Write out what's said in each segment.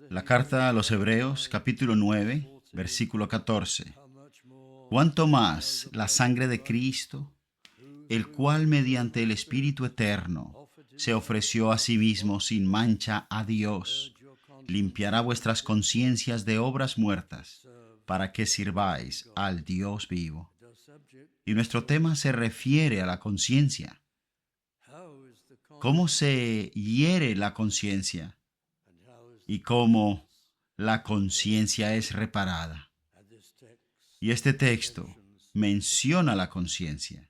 La carta a los Hebreos, capítulo 9, versículo 14. ¿Cuánto más la sangre de Cristo, el cual mediante el Espíritu Eterno se ofreció a sí mismo sin mancha a Dios, limpiará vuestras conciencias de obras muertas, para que sirváis al Dios vivo? Y nuestro tema se refiere a la conciencia. ¿Cómo se hiere la conciencia? Y cómo la conciencia es reparada. Y este texto menciona la conciencia.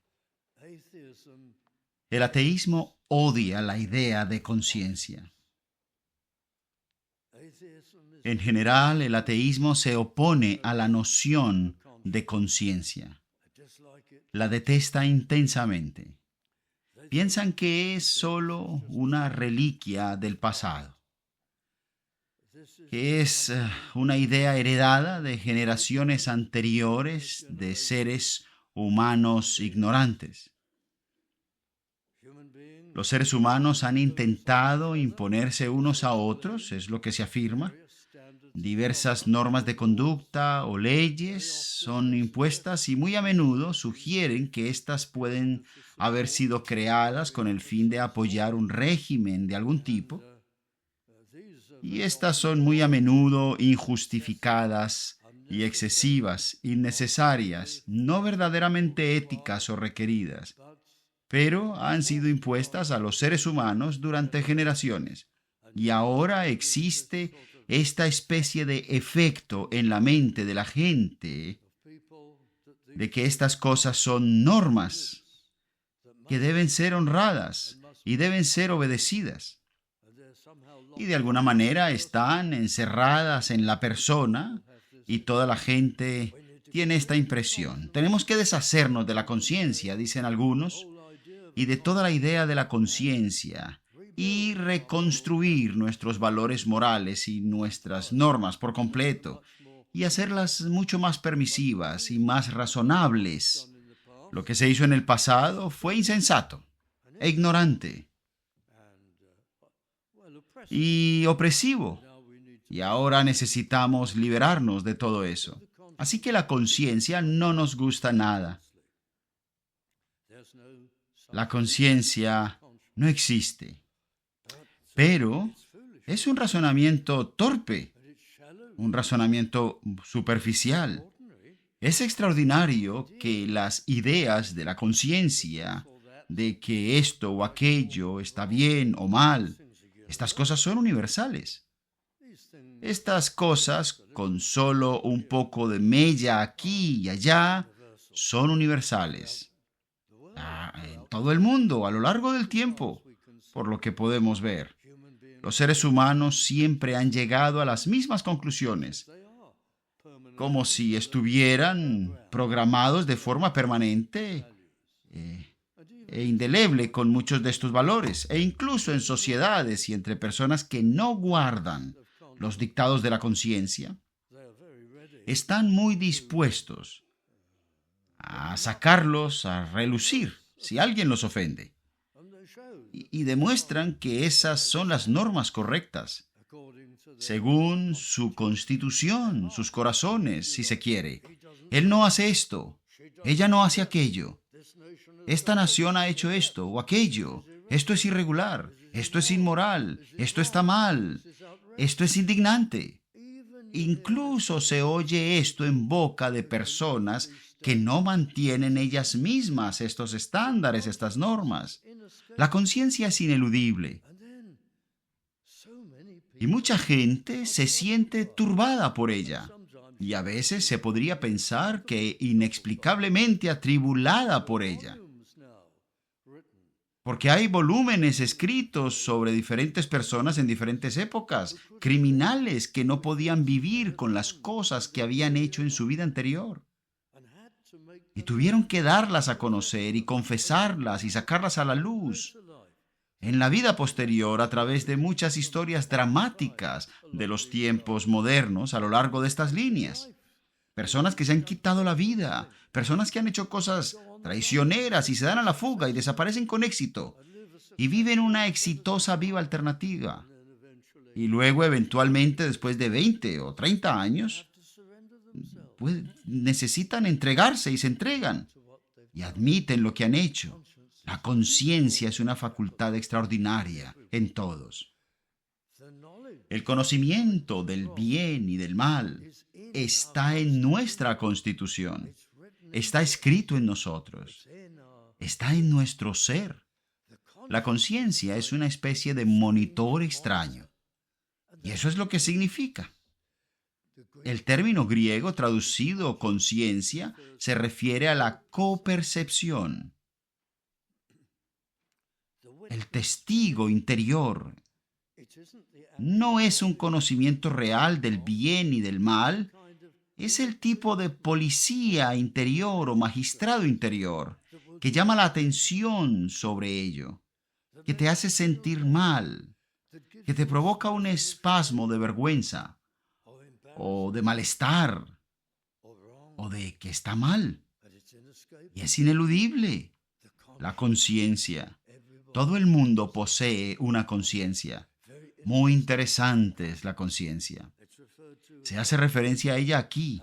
El ateísmo odia la idea de conciencia. En general, el ateísmo se opone a la noción de conciencia. La detesta intensamente. Piensan que es solo una reliquia del pasado, que es una idea heredada de generaciones anteriores de seres humanos ignorantes. Los seres humanos han intentado imponerse unos a otros, es lo que se afirma. Diversas normas de conducta o leyes son impuestas y muy a menudo sugieren que éstas pueden haber sido creadas con el fin de apoyar un régimen de algún tipo. Y estas son muy a menudo injustificadas y excesivas, innecesarias, no verdaderamente éticas o requeridas, pero han sido impuestas a los seres humanos durante generaciones. Y ahora existe esta especie de efecto en la mente de la gente de que estas cosas son normas que deben ser honradas y deben ser obedecidas. Y de alguna manera están encerradas en la persona y toda la gente tiene esta impresión. Tenemos que deshacernos de la conciencia, dicen algunos, y de toda la idea de la conciencia y reconstruir nuestros valores morales y nuestras normas por completo y hacerlas mucho más permisivas y más razonables. Lo que se hizo en el pasado fue insensato e ignorante y opresivo. Y ahora necesitamos liberarnos de todo eso. Así que la conciencia no nos gusta nada. La conciencia no existe. Pero es un razonamiento torpe, un razonamiento superficial. Es extraordinario que las ideas de la conciencia, de que esto o aquello está bien o mal, estas cosas son universales. Estas cosas, con solo un poco de mella aquí y allá, son universales. En todo el mundo, a lo largo del tiempo, por lo que podemos ver. Los seres humanos siempre han llegado a las mismas conclusiones, como si estuvieran programados de forma permanente e indeleble con muchos de estos valores, e incluso en sociedades y entre personas que no guardan los dictados de la conciencia, están muy dispuestos a sacarlos a relucir si alguien los ofende. Y demuestran que esas son las normas correctas, según su constitución, sus corazones, si se quiere. Él no hace esto, ella no hace aquello. Esta nación ha hecho esto o aquello. Esto es irregular, esto es inmoral, esto está mal, esto es indignante. Incluso se oye esto en boca de personas que no mantienen ellas mismas estos estándares, estas normas. La conciencia es ineludible. Y mucha gente se siente turbada por ella. Y a veces se podría pensar que inexplicablemente atribulada por ella. Porque hay volúmenes escritos sobre diferentes personas en diferentes épocas, criminales que no podían vivir con las cosas que habían hecho en su vida anterior. Y tuvieron que darlas a conocer y confesarlas y sacarlas a la luz en la vida posterior a través de muchas historias dramáticas de los tiempos modernos a lo largo de estas líneas. Personas que se han quitado la vida, personas que han hecho cosas traicioneras y se dan a la fuga y desaparecen con éxito y viven una exitosa vida alternativa. Y luego, eventualmente, después de 20 o 30 años, necesitan entregarse y se entregan y admiten lo que han hecho. La conciencia es una facultad extraordinaria en todos. El conocimiento del bien y del mal está en nuestra constitución, está escrito en nosotros, está en nuestro ser. La conciencia es una especie de monitor extraño. Y eso es lo que significa. El término griego traducido conciencia se refiere a la copercepción. El testigo interior no es un conocimiento real del bien y del mal, es el tipo de policía interior o magistrado interior que llama la atención sobre ello, que te hace sentir mal, que te provoca un espasmo de vergüenza o de malestar o de que está mal. Y es ineludible. La conciencia. Todo el mundo posee una conciencia. Muy interesante es la conciencia. Se hace referencia a ella aquí.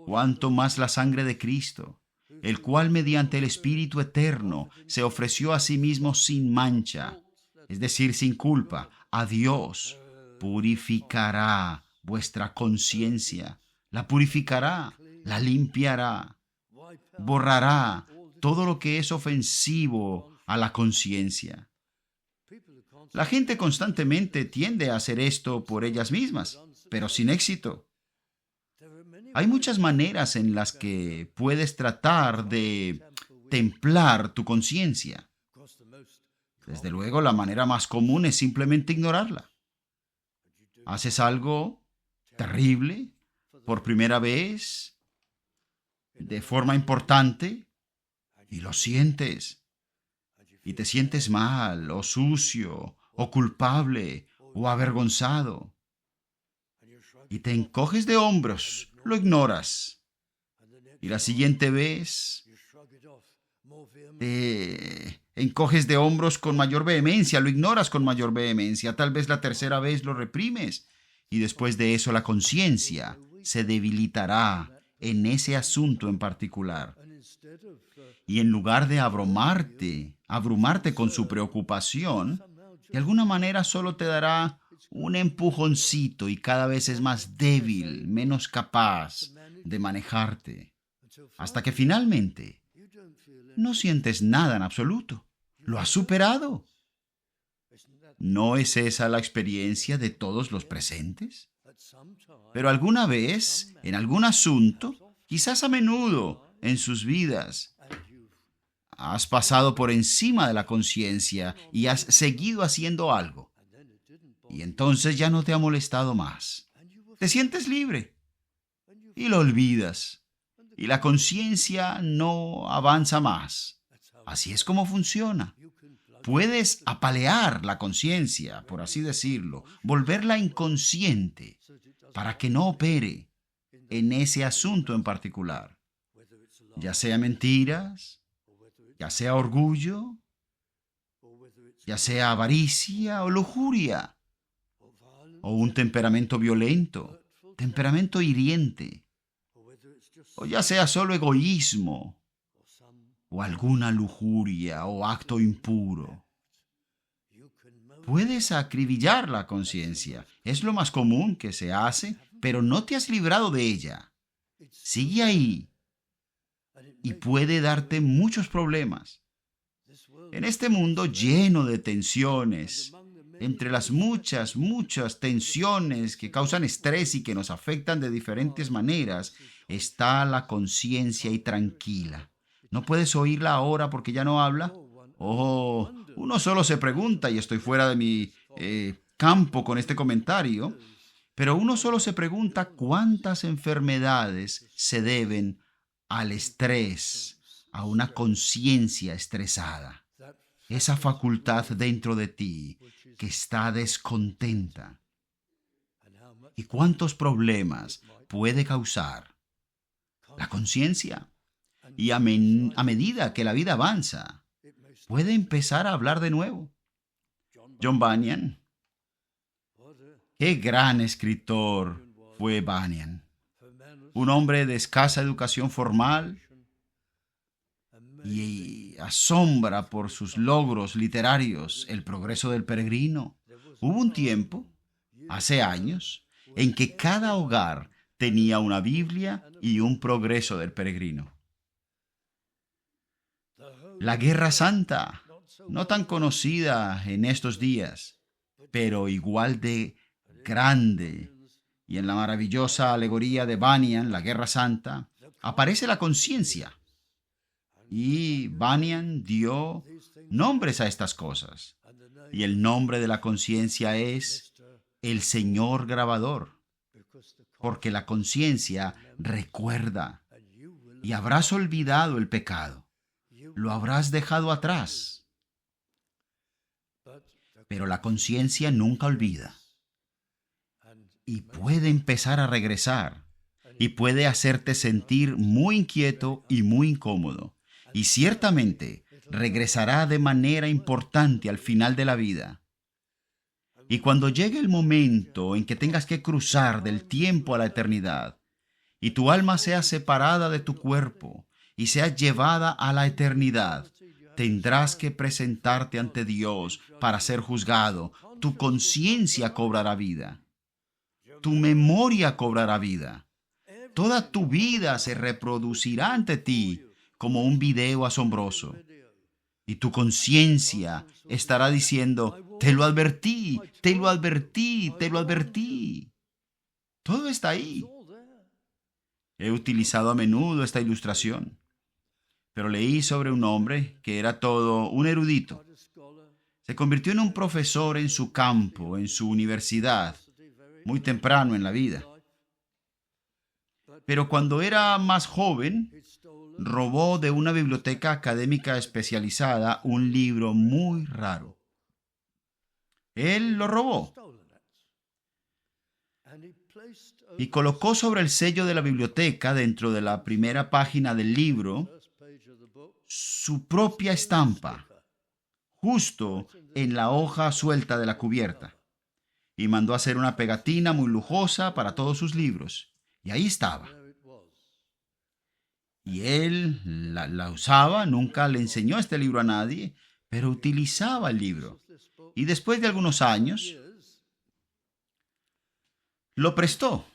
Cuanto más la sangre de Cristo, el cual mediante el Espíritu Eterno se ofreció a sí mismo sin mancha, es decir, sin culpa, a Dios, purificará vuestra conciencia, la purificará, la limpiará, borrará todo lo que es ofensivo a la conciencia. La gente constantemente tiende a hacer esto por ellas mismas, pero sin éxito. Hay muchas maneras en las que puedes tratar de templar tu conciencia. Desde luego, la manera más común es simplemente ignorarla. Haces algo terrible por primera vez, de forma importante, y lo sientes. Y te sientes mal, o sucio, o culpable, o avergonzado. Y te encoges de hombros, lo ignoras. Y la siguiente vez te encoges de hombros con mayor vehemencia, lo ignoras con mayor vehemencia. Tal vez la tercera vez lo reprimes. Y después de eso la conciencia se debilitará en ese asunto en particular. Y en lugar de abrumarte con su preocupación, de alguna manera solo te dará un empujoncito y cada vez es más débil, menos capaz de manejarte, hasta que finalmente no sientes nada en absoluto. Lo has superado. ¿No es esa la experiencia de todos los presentes? Pero alguna vez, en algún asunto, quizás a menudo en sus vidas, has pasado por encima de la conciencia y has seguido haciendo algo. Y entonces ya no te ha molestado más. Te sientes libre y lo olvidas. Y la conciencia no avanza más. Así es como funciona. Puedes apalear la conciencia, por así decirlo, volverla inconsciente para que no opere en ese asunto en particular. Ya sea mentiras, ya sea orgullo, ya sea avaricia o lujuria, o un temperamento violento, temperamento hiriente, o ya sea solo egoísmo, o alguna lujuria o acto impuro. Puedes acribillar la conciencia. Es lo más común que se hace, pero no te has librado de ella. Sigue ahí y puede darte muchos problemas. En este mundo lleno de tensiones, entre las muchas tensiones que causan estrés y que nos afectan de diferentes maneras, está la conciencia ahí tranquila. ¿No puedes oírla ahora porque ya no habla? Oh, uno solo se pregunta, y estoy fuera de mi campo con este comentario, pero uno solo se pregunta cuántas enfermedades se deben al estrés, a una conciencia estresada. Esa facultad dentro de ti que está descontenta. ¿Y cuántos problemas puede causar la conciencia? Y a medida que la vida avanza, puede empezar a hablar de nuevo. John Bunyan, Qué gran escritor fue Bunyan. Un hombre de escasa educación formal y asombra por sus logros literarios, el progreso del peregrino. Hubo un tiempo, hace años, en que cada hogar tenía una Biblia y un progreso del peregrino. La Guerra Santa, no tan conocida en estos días, pero igual de grande, y en la maravillosa alegoría de Bunyan, la Guerra Santa, aparece la conciencia. Y Bunyan dio nombres a estas cosas. Y el nombre de la conciencia es el Señor grabador, porque la conciencia recuerda y habrás olvidado el pecado, lo habrás dejado atrás. Pero la conciencia nunca olvida y puede empezar a regresar y puede hacerte sentir muy inquieto y muy incómodo. Y ciertamente regresará de manera importante al final de la vida. Y cuando llegue el momento en que tengas que cruzar del tiempo a la eternidad, y tu alma sea separada de tu cuerpo y sea llevada a la eternidad, tendrás que presentarte ante Dios para ser juzgado. Tu conciencia cobrará vida. Tu memoria cobrará vida. Toda tu vida se reproducirá ante ti como un video asombroso. Y tu conciencia estará diciendo, te lo advertí, te lo advertí, te lo advertí. Todo está ahí. He utilizado a menudo esta ilustración, pero leí sobre un hombre que era todo un erudito. Se convirtió en un profesor en su campo, en su universidad, muy temprano en la vida. Pero cuando era más joven, robó de una biblioteca académica especializada un libro muy raro. Él lo robó y colocó sobre el sello de la biblioteca, dentro de la primera página del libro, su propia estampa, justo en la hoja suelta de la cubierta. Y mandó hacer una pegatina muy lujosa para todos sus libros. Y ahí estaba. Y él la usaba, nunca le enseñó este libro a nadie, pero utilizaba el libro. Y después de algunos años,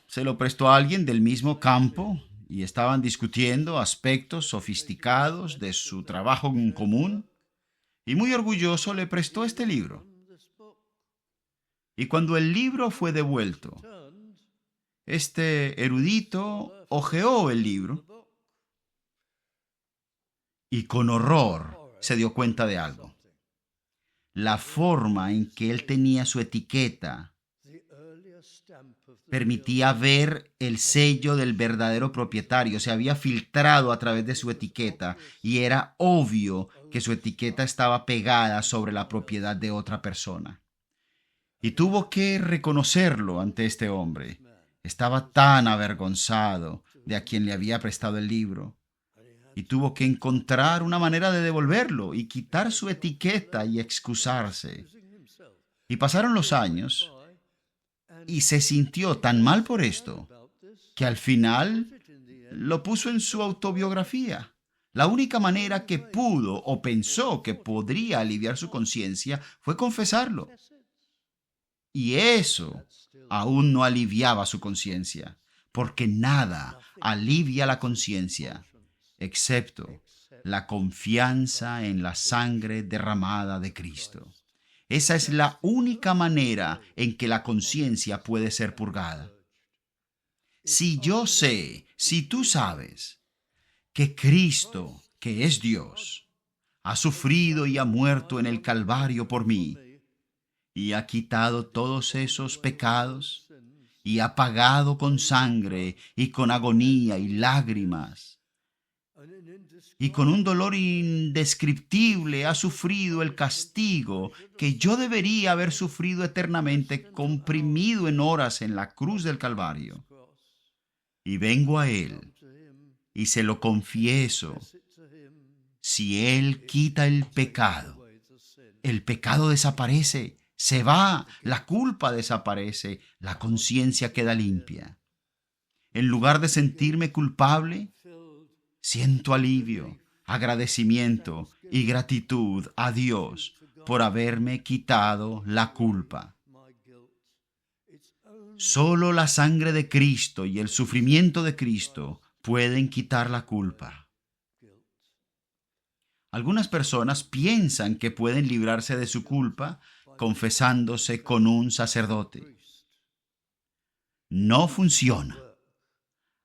se lo prestó a alguien del mismo campo y estaban discutiendo aspectos sofisticados de su trabajo en común. Y muy orgulloso le prestó este libro. Y cuando el libro fue devuelto, este erudito hojeó el libro y con horror se dio cuenta de algo. La forma en que él tenía su etiqueta permitía ver el sello del verdadero propietario. Se había filtrado a través de su etiqueta y era obvio que su etiqueta estaba pegada sobre la propiedad de otra persona. Y tuvo que reconocerlo ante este hombre. Estaba tan avergonzado de a quien le había prestado el libro. Y tuvo que encontrar una manera de devolverlo y quitar su etiqueta y excusarse. Y pasaron los años y se sintió tan mal por esto que al final lo puso en su autobiografía. La única manera que pudo o pensó que podría aliviar su conciencia fue confesarlo. Y eso aún no aliviaba su conciencia, porque nada alivia la conciencia excepto la confianza en la sangre derramada de Cristo. Esa es la única manera en que la conciencia puede ser purgada. Si yo sé, si tú sabes que Cristo, que es Dios, ha sufrido y ha muerto en el Calvario por mí, y ha quitado todos esos pecados, y ha pagado con sangre y con agonía y lágrimas, y con un dolor indescriptible ha sufrido el castigo que yo debería haber sufrido eternamente, comprimido en horas en la cruz del Calvario. Y vengo a Él y se lo confieso. Si Él quita el pecado desaparece se va, la culpa desaparece, la conciencia queda limpia. En lugar de sentirme culpable, siento alivio, agradecimiento y gratitud a Dios por haberme quitado la culpa. Solo la sangre de Cristo y el sufrimiento de Cristo pueden quitar la culpa. Algunas personas piensan que pueden librarse de su culpa confesándose con un sacerdote. No funciona.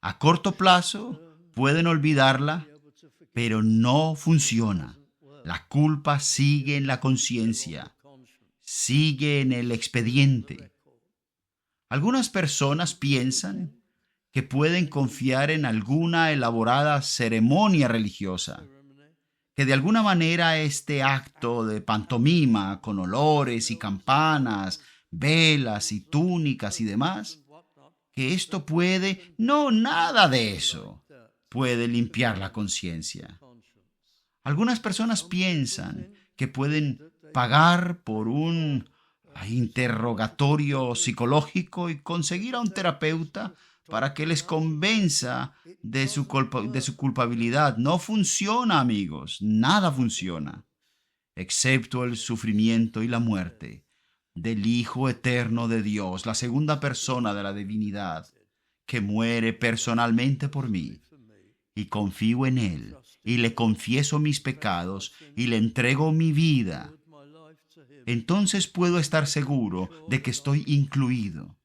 A corto plazo pueden olvidarla, pero no funciona. La culpa sigue en la conciencia, sigue en el expediente. Algunas personas piensan que pueden confiar en alguna elaborada ceremonia religiosa, que de alguna manera este acto de pantomima con olores y campanas, velas y túnicas y demás, que esto puede, no, nada de eso, puede limpiar la conciencia. Algunas personas piensan que pueden pagar por un interrogatorio psicológico y conseguir a un terapeuta para que les convenza de su culpabilidad. No funciona, amigos, nada funciona, excepto el sufrimiento y la muerte del Hijo eterno de Dios, la segunda persona de la divinidad, que muere personalmente por mí, y confío en Él, y le confieso mis pecados, y le entrego mi vida. Entonces puedo estar seguro de que estoy incluido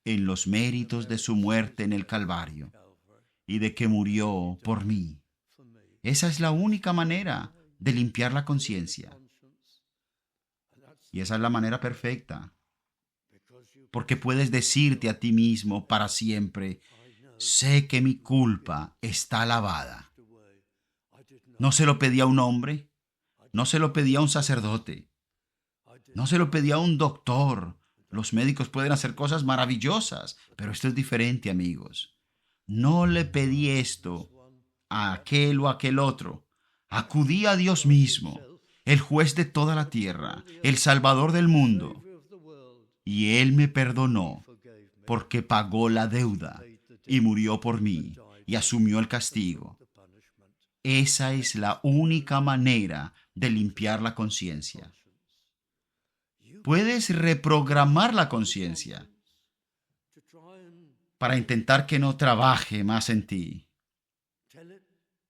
en los méritos de su muerte en el Calvario, y de que murió por mí. Esa es la única manera de limpiar la conciencia. Y esa es la manera perfecta, porque puedes decirte a ti mismo para siempre: sé que mi culpa está lavada. No se lo pedí a un hombre, no se lo pedí a un sacerdote, no se lo pedí a un doctor. Los médicos pueden hacer cosas maravillosas, pero esto es diferente, amigos. No le pedí esto a aquel o aquel otro. Acudí a Dios mismo, el juez de toda la tierra, el Salvador del mundo. Y Él me perdonó porque pagó la deuda y murió por mí y asumió el castigo. Esa es la única manera de limpiar la conciencia. Puedes reprogramar la conciencia para intentar que no trabaje más en ti.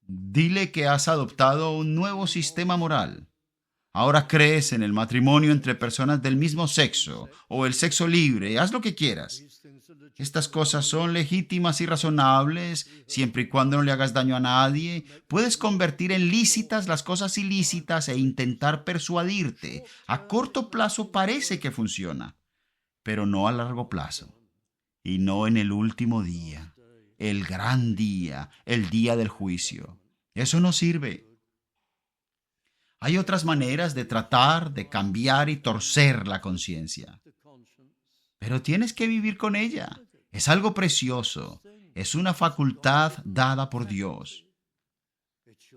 Dile que has adoptado un nuevo sistema moral. Ahora crees en el matrimonio entre personas del mismo sexo o el sexo libre. Haz lo que quieras. Estas cosas son legítimas y razonables siempre y cuando no le hagas daño a nadie. Puedes convertir en lícitas las cosas ilícitas e intentar persuadirte. A corto plazo parece que funciona, pero no a largo plazo. Y no en el último día, el gran día, el día del juicio. Eso no sirve. Hay otras maneras de tratar de cambiar y torcer la conciencia, pero tienes que vivir con ella. Es algo precioso. Es una facultad dada por Dios.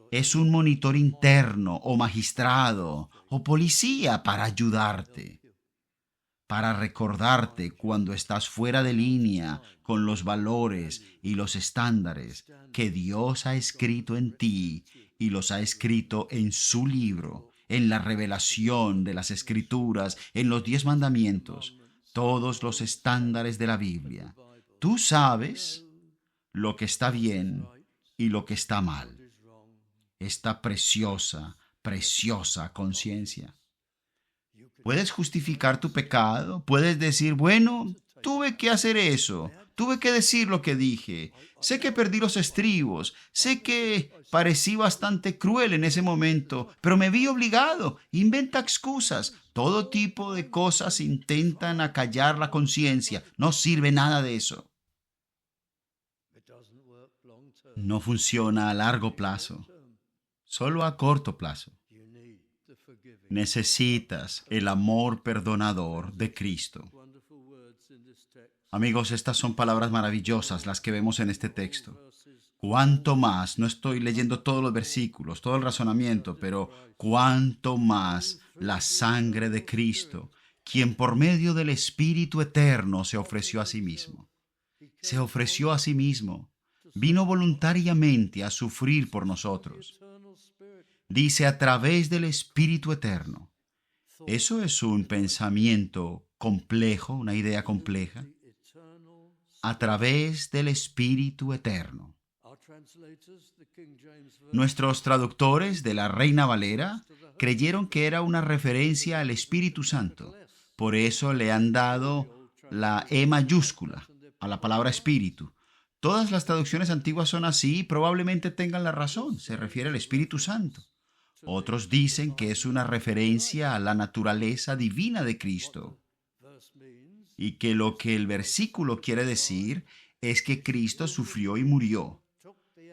Es un monitor interno o magistrado o policía para ayudarte, para recordarte cuando estás fuera de línea con los valores y los estándares que Dios ha escrito en ti y los ha escrito en su libro, en la revelación de las Escrituras, en los 10 mandamientos, todos los estándares de la Biblia. Tú sabes lo que está bien y lo que está mal. Esta preciosa, preciosa conciencia. Puedes justificar tu pecado, puedes decir: bueno, tuve que hacer eso, tuve que decir lo que dije, sé que perdí los estribos, sé que parecí bastante cruel en ese momento, pero me vi obligado. Inventa excusas, todo tipo de cosas intentan acallar la conciencia, no sirve nada de eso. No funciona a largo plazo, solo a corto plazo. Necesitas el amor perdonador de Cristo. Amigos, estas son palabras maravillosas las que vemos en este texto. Cuánto más, no estoy leyendo todos los versículos, todo el razonamiento, pero cuánto más la sangre de Cristo quien por medio del Espíritu Eterno se ofreció a sí mismo. Se ofreció a sí mismo. Vino voluntariamente a sufrir por nosotros. Dice a través del Espíritu Eterno. Eso es un pensamiento complejo, una idea compleja. A través del Espíritu Eterno. Nuestros traductores de la Reina Valera creyeron que era una referencia al Espíritu Santo. Por eso le han dado la E mayúscula a la palabra Espíritu. Todas las traducciones antiguas son así y probablemente tengan la razón. Se refiere al Espíritu Santo. Otros dicen que es una referencia a la naturaleza divina de Cristo y que lo que el versículo quiere decir es que Cristo sufrió y murió.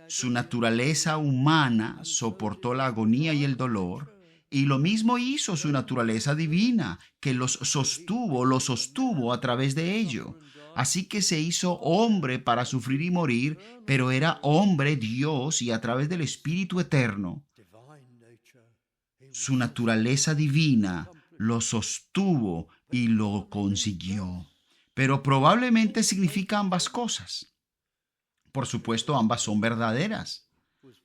Su naturaleza humana soportó la agonía y el dolor, y lo mismo hizo su naturaleza divina, que lo sostuvo a través de ello. Así que se hizo hombre para sufrir y morir, pero era hombre Dios y a través del Espíritu Eterno. Su naturaleza divina lo sostuvo y lo consiguió. Pero probablemente significa ambas cosas. Por supuesto, ambas son verdaderas,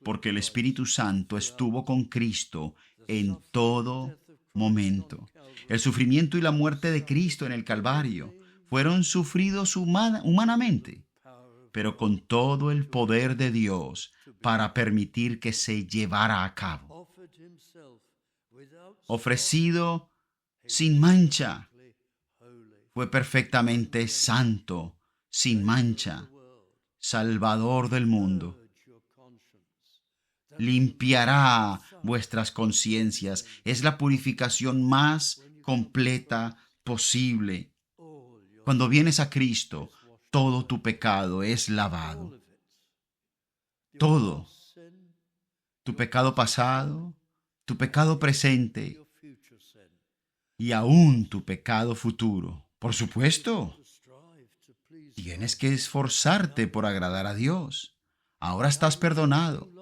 porque el Espíritu Santo estuvo con Cristo en todo momento. El sufrimiento y la muerte de Cristo en el Calvario fueron sufridos humanamente, pero con todo el poder de Dios para permitir que se llevara a cabo. Ofrecido sin mancha, fue perfectamente santo, sin mancha, Salvador del mundo. Limpiará vuestras conciencias. Es la purificación más completa posible. Cuando vienes a Cristo, todo tu pecado es lavado. Todo. Tu pecado pasado, tu pecado presente y aún tu pecado futuro. Por supuesto, tienes que esforzarte por agradar a Dios. Ahora estás perdonado.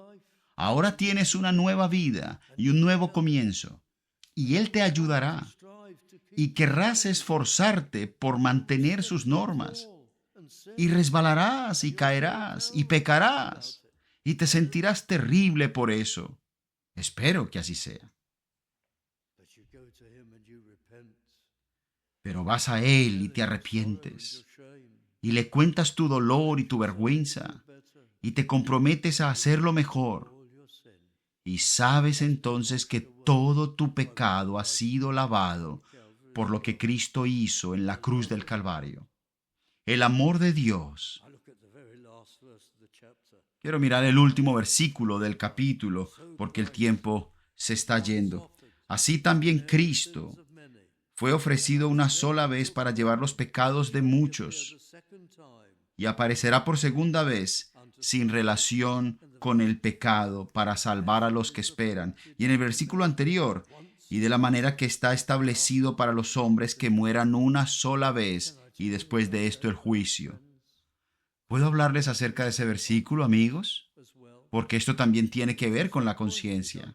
Ahora tienes una nueva vida y un nuevo comienzo. Y Él te ayudará. Y querrás esforzarte por mantener sus normas. Y resbalarás y caerás y pecarás. Y te sentirás terrible por eso. Espero que así sea. Pero vas a Él y te arrepientes. Y le cuentas tu dolor y tu vergüenza. Y te comprometes a hacerlo mejor. Y sabes entonces que todo tu pecado ha sido lavado por lo que Cristo hizo en la cruz del Calvario. El amor de Dios. Quiero mirar el último versículo del capítulo porque el tiempo se está yendo. Así también Cristo fue ofrecido una sola vez para llevar los pecados de muchos y aparecerá por segunda vez sin relación con el pecado para salvar a los que esperan. Y en el versículo anterior, y de la manera que está establecido para los hombres que mueran una sola vez y después de esto el juicio. ¿Puedo hablarles acerca de ese versículo, amigos? Porque esto también tiene que ver con la conciencia.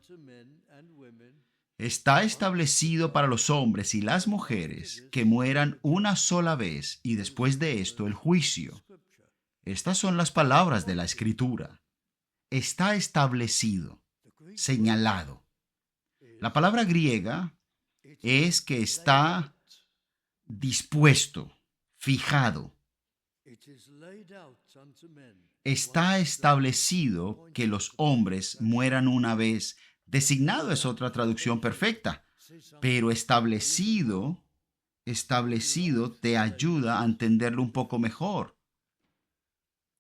Está establecido para los hombres y las mujeres que mueran una sola vez y después de esto el juicio. Estas son las palabras de la Escritura. Está establecido, señalado. La palabra griega es que está dispuesto, fijado. Está establecido que los hombres mueran una vez. Designado es otra traducción perfecta, pero establecido te ayuda a entenderlo un poco mejor.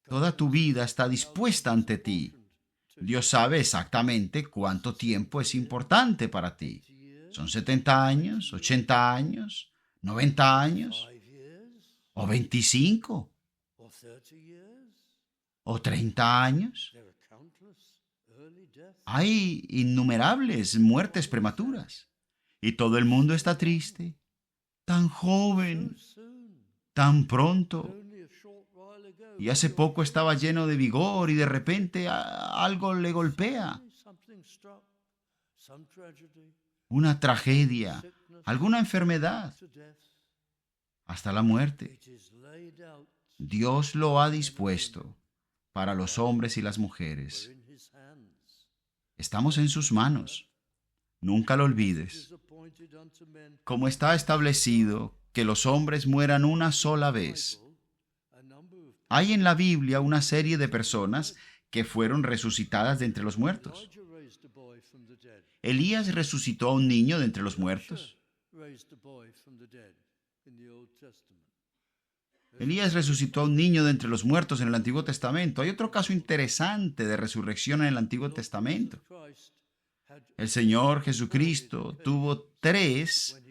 Toda tu vida está dispuesta ante ti. Dios sabe exactamente cuánto tiempo es importante para ti. ¿Son 70 años, 80 años, 90 años, o 25, o 30 años? Hay innumerables muertes prematuras. Y todo el mundo está triste. Tan joven, tan pronto. Y hace poco estaba lleno de vigor y de repente algo le golpea. una tragedia, alguna enfermedad, hasta la muerte. Dios lo ha dispuesto para los hombres y las mujeres. Estamos en sus manos. Nunca lo olvides. Como está establecido que los hombres mueran una sola vez, hay en la Biblia una serie de personas que fueron resucitadas de entre los muertos. Elías resucitó a un niño de entre los muertos. Elías resucitó a un niño de entre los muertos en el Antiguo Testamento. Hay otro caso interesante de resurrección en el Antiguo Testamento. El Señor Jesucristo tuvo 3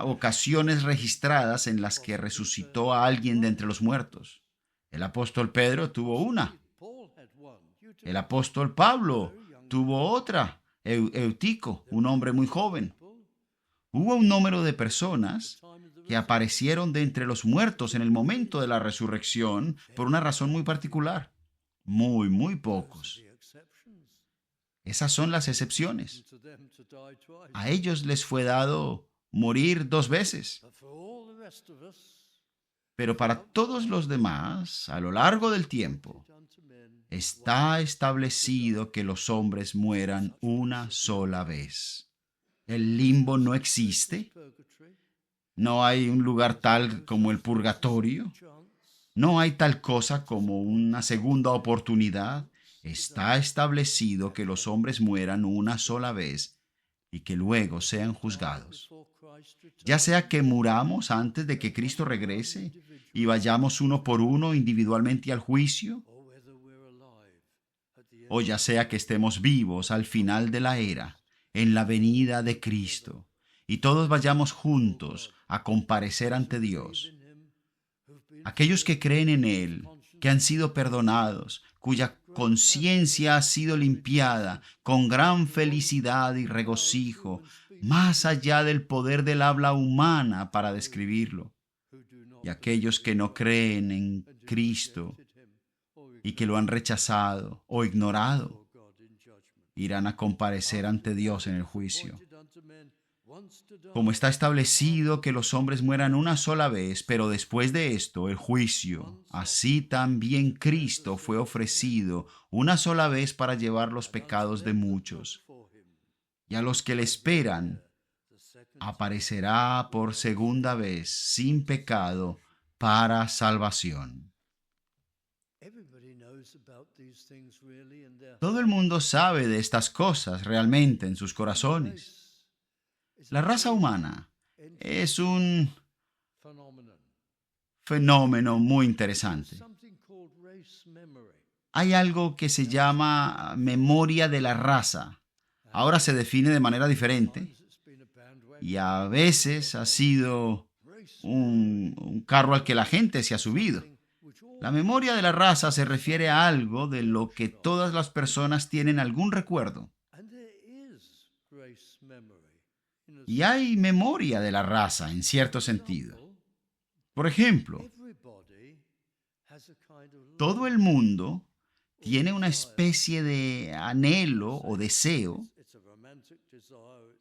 ocasiones registradas en las que resucitó a alguien de entre los muertos. El apóstol Pedro tuvo una. El apóstol Pablo tuvo otra. Eutico, un hombre muy joven. Hubo un número de personas que aparecieron de entre los muertos en el momento de la resurrección por una razón muy particular. Muy pocos. Esas son las excepciones. A ellos les fue dado morir 2 veces. Pero para todos los demás, a lo largo del tiempo, está establecido que los hombres mueran una sola vez. El limbo no existe. No hay un lugar tal como el purgatorio. No hay tal cosa como una segunda oportunidad. Está establecido que los hombres mueran una sola vez y que luego sean juzgados. Ya sea que muramos antes de que Cristo regrese y vayamos uno por uno individualmente al juicio, o ya sea que estemos vivos al final de la era, en la venida de Cristo, y todos vayamos juntos a comparecer ante Dios. Aquellos que creen en Él, que han sido perdonados, cuya conciencia ha sido limpiada con gran felicidad y regocijo, más allá del poder del habla humana para describirlo. Y aquellos que no creen en Cristo y que lo han rechazado o ignorado, irán a comparecer ante Dios en el juicio. Como está establecido que los hombres mueran una sola vez, pero después de esto el juicio, así también Cristo fue ofrecido una sola vez para llevar los pecados de muchos. Y a los que le esperan, aparecerá por segunda vez sin pecado para salvación. Todo el mundo sabe de estas cosas realmente en sus corazones. La raza humana es un fenómeno muy interesante. Hay algo que se llama memoria de la raza. Ahora se define de manera diferente y a veces ha sido un carro al que la gente se ha subido. La memoria de la raza se refiere a algo de lo que todas las personas tienen algún recuerdo. Y hay memoria de la raza en cierto sentido. Por ejemplo, todo el mundo tiene una especie de anhelo o deseo.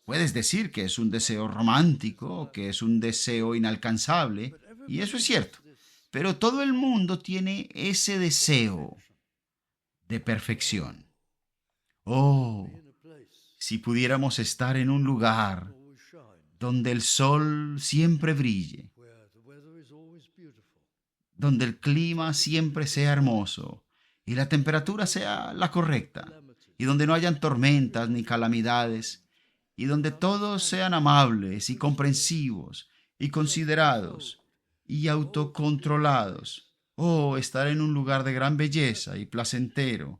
Puedes decir que es un deseo romántico, que es un deseo inalcanzable, y eso es cierto. Pero todo el mundo tiene ese deseo de perfección. Oh, si pudiéramos estar en un lugar donde el sol siempre brille, donde el clima siempre sea hermoso y la temperatura sea la correcta, y donde no hayan tormentas ni calamidades, y donde todos sean amables y comprensivos y considerados y autocontrolados. Oh, estar en un lugar de gran belleza y placentero.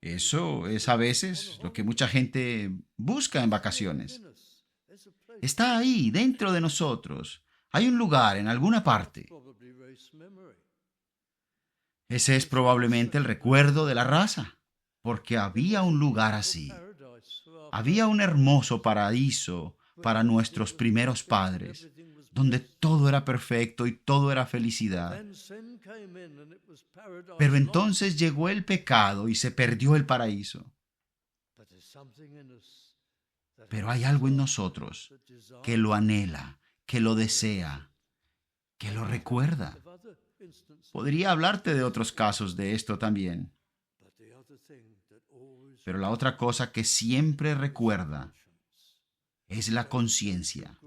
Eso es a veces lo que mucha gente busca en vacaciones. Está ahí, dentro de nosotros. Hay un lugar en alguna parte. Ese es probablemente el recuerdo de la raza, porque había un lugar así. Había un hermoso paraíso para nuestros primeros padres, donde todo era perfecto y todo era felicidad. Pero entonces llegó el pecado y se perdió el paraíso. Pero hay algo en nosotros que lo anhela, que lo desea, que lo recuerda. Podría hablarte de otros casos de esto también. Pero la otra cosa que siempre recuerda es la conciencia.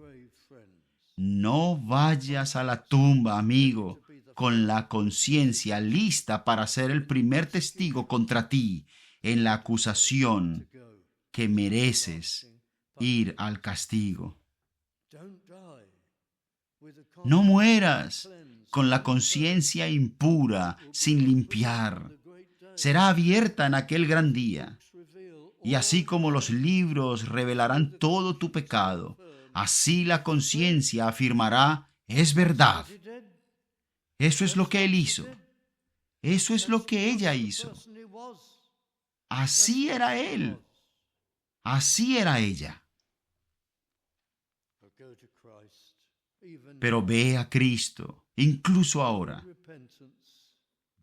No vayas a la tumba, amigo, con la conciencia lista para ser el primer testigo contra ti en la acusación que mereces ir al castigo. No mueras con la conciencia impura, sin limpiar. Será abierta en aquel gran día. Y así como los libros revelarán todo tu pecado, así la conciencia afirmará, es verdad. Eso es lo que él hizo. Eso es lo que ella hizo. Así era él. Así era ella. Pero ve a Cristo, incluso ahora.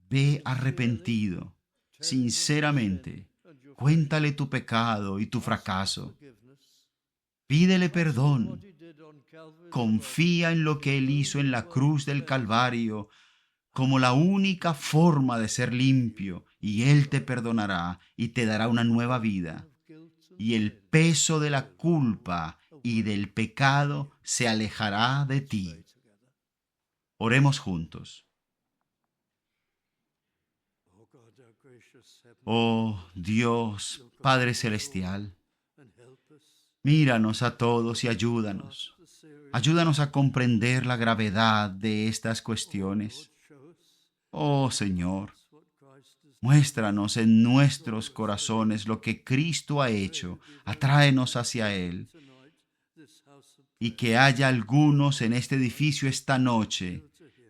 Ve arrepentido, sinceramente. Cuéntale tu pecado y tu fracaso. Pídele perdón. Confía en lo que Él hizo en la cruz del Calvario como la única forma de ser limpio, y Él te perdonará y te dará una nueva vida. Y el peso de la culpa y del pecado se alejará de ti. Oremos juntos. Oh Dios, Padre Celestial, míranos a todos y ayúdanos. Ayúdanos a comprender la gravedad de estas cuestiones. Oh Señor, muéstranos en nuestros corazones lo que Cristo ha hecho. Atráenos hacia Él. Y que haya algunos en este edificio esta noche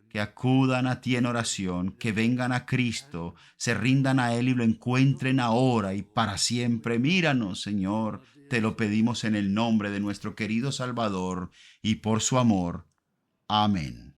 que acudan a ti en oración, que vengan a Cristo, se rindan a Él y lo encuentren ahora y para siempre. Míranos, Señor, te lo pedimos en el nombre de nuestro querido Salvador y por su amor. Amén.